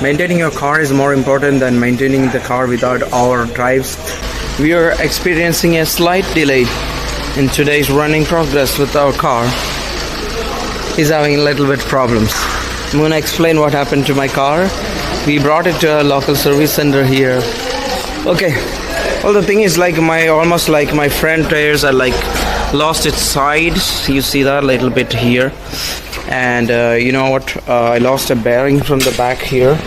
Maintaining your car is more important than maintaining the car without our drives. We are experiencing a slight delay in today's running progress with our car. He's having a little bit problems. I'm gonna explain what happened to my car. We brought it to a local service center here. Okay. Well, the thing is, like, almost like my front tires are like lost its sides. You see that a little bit here. And you know what? I lost a bearing from the back here.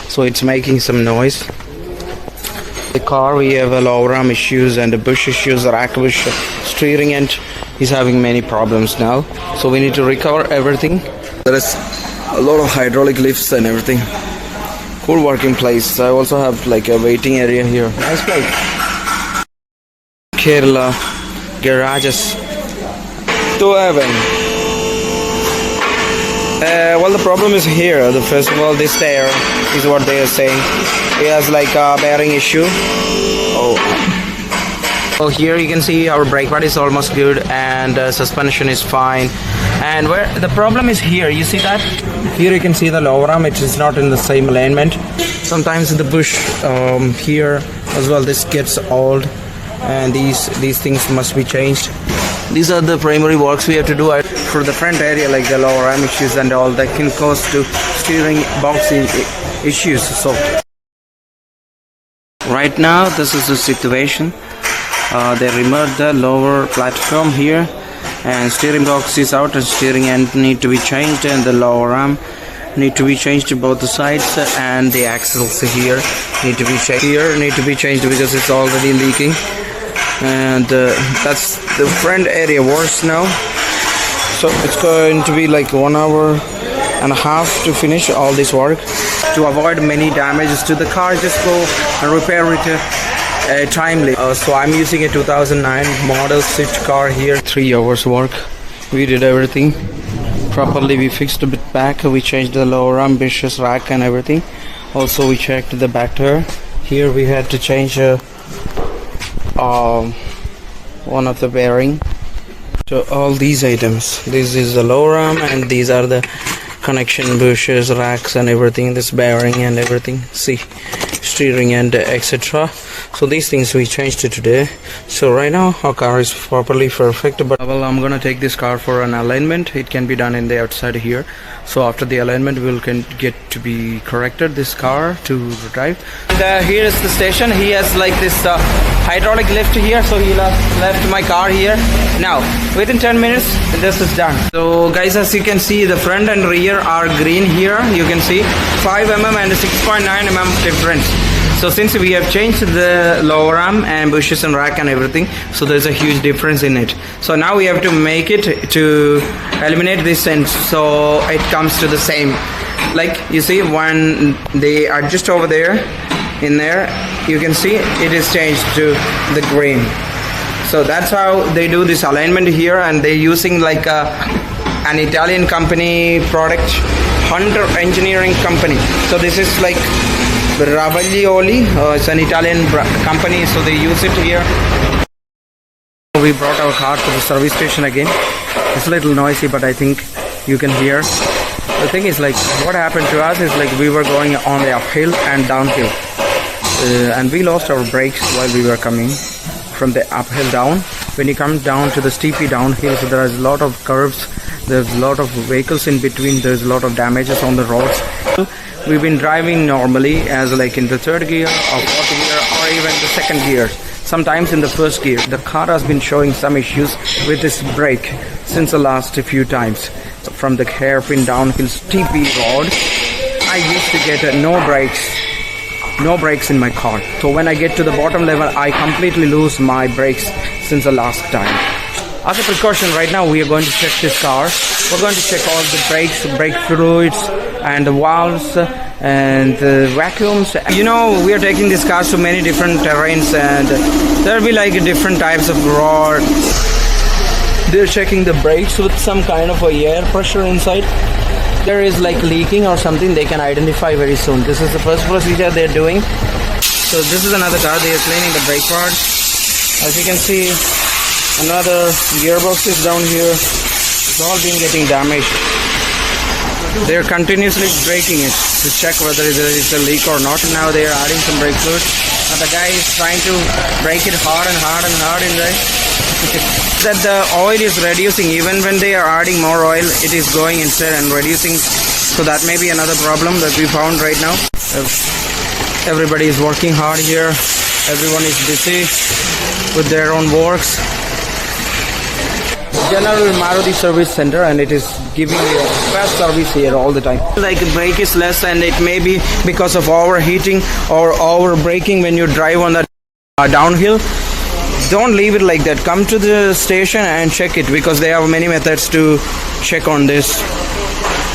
So it's making some noise. The car, we have a lower arm issues and the bush issues, rack bush, steering end is having many problems now. So we need to recover everything. There is a lot of hydraulic lifts and everything. Cool working place. I also have like a waiting area here. Nice place. Kerala garages to heaven. Well, the problem is here. First of all, this tire is what they are saying. It has like a bearing issue. So here you can see our brake pad is almost good and suspension is fine. And where the problem is here, you see that? Here you can see the lower arm, it is not in the same alignment. Sometimes in the bush here as well, this gets old and these things must be changed. These are the primary works we have to do for the front area, like the lower arm issues and all that can cause to steering box issues. So right now this is the situation. They removed the lower platform here and steering box is out and steering end need to be changed and the lower arm need to be changed to both the sides and the axles here need to be changed because it's already leaking. And that's the front area worse now. So it's going to be like 1.5 hours to finish all this work. To avoid many damages to the car, just go and repair it timely. So I'm using a 2009 model switch car here. 3 hours work. We did everything properly. We fixed a bit back. We changed the lower arm, bushes, rack and everything. Also we checked the back tire. Here we had to change one of the bearing. So all these items, this is the lower arm and these are the connection bushes, racks and everything, this bearing and everything, see, steering and etc. So these things we changed it today. So right now our car is properly perfect, but well, I'm gonna take this car for an alignment. It can be done in the outside here. So after the alignment we'll get to be corrected this car to drive. And here is the station. He has like this hydraulic lift here, so he left my car here. Now within 10 minutes this is done. So guys, as you can see, the front and rear are green here. You can see 5 mm and 6.9 mm difference. So since we have changed the lower arm and bushes and rack and everything, so there's a huge difference in it. So now we have to make it to eliminate this end so it comes to the same. Like you see, when they are just over there, in there, you can see it is changed to the green. So that's how they do this alignment here, and they're using like an Italian company product, Hunter Engineering Company. So this is like Ravaglioli, it's an Italian company, so they use it here. We brought our car to the service station again. It's a little noisy, but I think you can hear. The thing is, like, what happened to us is like we were going on the uphill and downhill, and we lost our brakes while we were coming from the uphill down. When you come down to the steepy downhill, so there is a lot of curves, there's a lot of vehicles in between, there's a lot of damages on the roads. We've been driving normally as like in the third gear or fourth gear or even the second gear, sometimes in the first gear. The car has been showing some issues with this brake since the last few times. So from the hairpin downhill steepy road, I used to get no brakes in my car. So when I get to the bottom level, I completely lose my brakes since the last time. As a precaution, right now we are going to check this car. We're going to check all the brakes, brake fluids and the valves and the vacuums. You know, we are taking these cars to many different terrains and there will be like different types of road. They're checking the brakes with some kind of a air pressure inside. There is like leaking or something, they can identify very soon. This is the first procedure they're doing. So this is another car, they are cleaning the brake pads. As you can see, another gearbox is down here. It's all been getting damaged. They're continuously braking it to check whether there is a leak or not. Now they are adding some brake fluid. Now the guy is trying to brake it hard and hard and hard in there. That the oil is reducing. Even when they are adding more oil, it is going instead and reducing. So that may be another problem that we found right now. Everybody is working hard here. Everyone is busy with their own works. General Maruti Service Center, and it is giving you fast service here all the time. Like brake is less, and it may be because of overheating or over braking when you drive on the downhill. Don't leave it like that. Come to the station and check it, because they have many methods to check on this.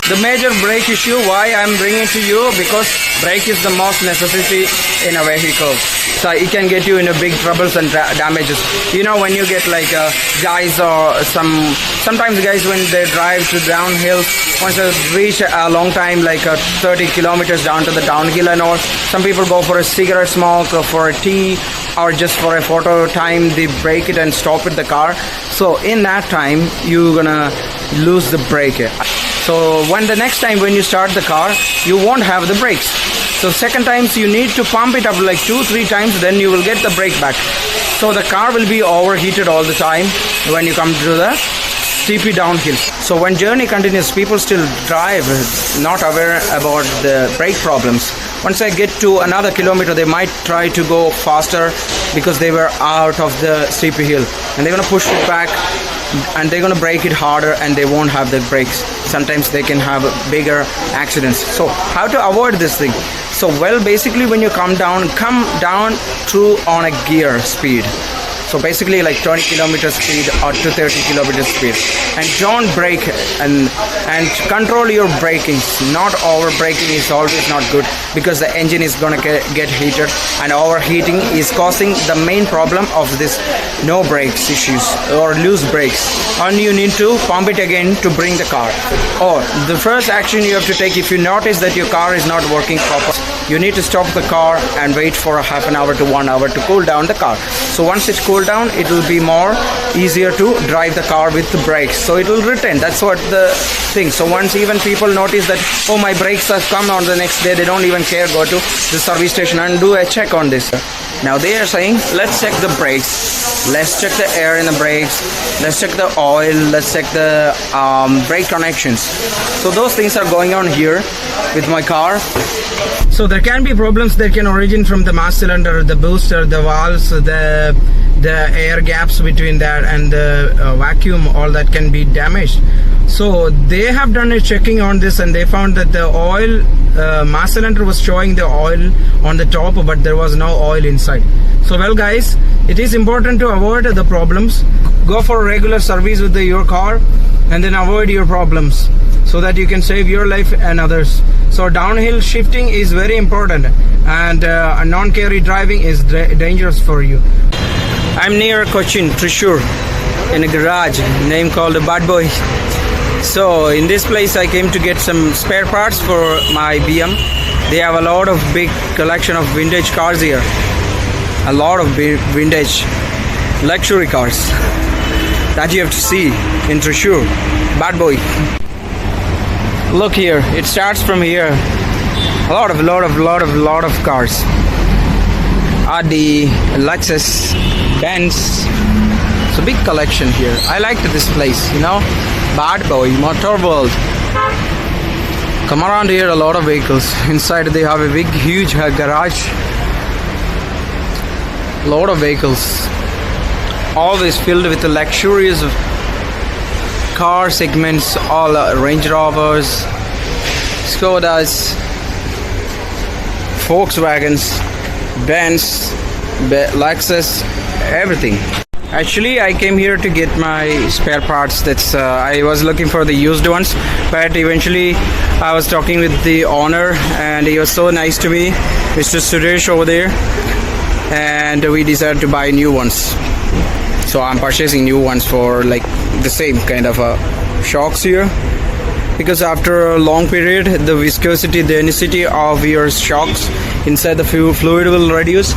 The major brake issue, why I'm bringing to you, because brake is the most necessity in a vehicle. So it can get you into big troubles and damages. You know, when you get like guys or sometimes guys when they drive to downhill, once they reach a long time, like 30 kilometers down to the downhill and all, some people go for a cigarette smoke or for a tea or just for a photo time, they brake it and stop it the car. So in that time, you're gonna lose the brake. So when the next time when you start the car, you won't have the brakes. So second times you need to pump it up like 2-3 times, then you will get the brake back. So the car will be overheated all the time when you come to the steepy downhill. So when journey continues, people still drive not aware about the brake problems. Once they get to another kilometer, they might try to go faster because they were out of the steepy hill, and they're going to push it back and they're going to brake it harder and they won't have the brakes. Sometimes they can have bigger accidents. So how to avoid this thing? So well, basically when you come down through on a gear speed. So basically like 20 kilometer speed or to 30 kilometer speed, and don't brake and control your braking. Not over braking is always not good, because the engine is gonna get heated, and overheating is causing the main problem of this no brakes issues or loose brakes, and you need to pump it again to bring the car. Or the first action you have to take, if you notice that your car is not working properly, you need to stop the car and wait for a half an hour to 1 hour to cool down the car. So once it's cooled down, it will be more easier to drive the car with the brakes, so it will retain. That's what the thing. So once even people notice that, oh, my brakes have come on the next day, they don't even care, go to the service station and do a check on this. Now they are saying, let's check the brakes, let's check the air in the brakes, let's check the oil, let's check the brake connections. So those things are going on here with my car. So there can be problems that can origin from the mass cylinder, the booster, the valves, the air gaps between that and the vacuum, all that can be damaged. So they have done a checking on this, and they found that the oil mass cylinder was showing the oil on the top, but there was no oil inside. So well guys, it is important to avoid the problems. Go for regular service with your car and then avoid your problems, so that you can save your life and others. So downhill shifting is very important, and non-carry driving is dangerous for you. I'm near Cochin, Thrissur, in a garage name called Bad Boy. So in this place I came to get some spare parts for my BM. They have a lot of big collection of vintage cars here. A lot of vintage luxury cars that you have to see in Thrissur. Bad Boy. Look here, it starts from here. A lot of cars. Audi, Lexus, Benz. It's a big collection here. I liked this place, you know. Bad Boy, Motor World. Come around here, a lot of vehicles. Inside they have a big, huge garage. A lot of vehicles. Always filled with the luxurious car segments, all Range Rovers, Skodas, Volkswagens, Benz, Lexus, everything. Actually, I came here to get my spare parts. That's I was looking for the used ones, but eventually I was talking with the owner, and he was so nice to me, Mr. Suresh over there, and we decided to buy new ones. So I'm purchasing new ones for like the same kind of shocks here, because after a long period, the viscosity, the density of your shocks inside the fluid will reduce.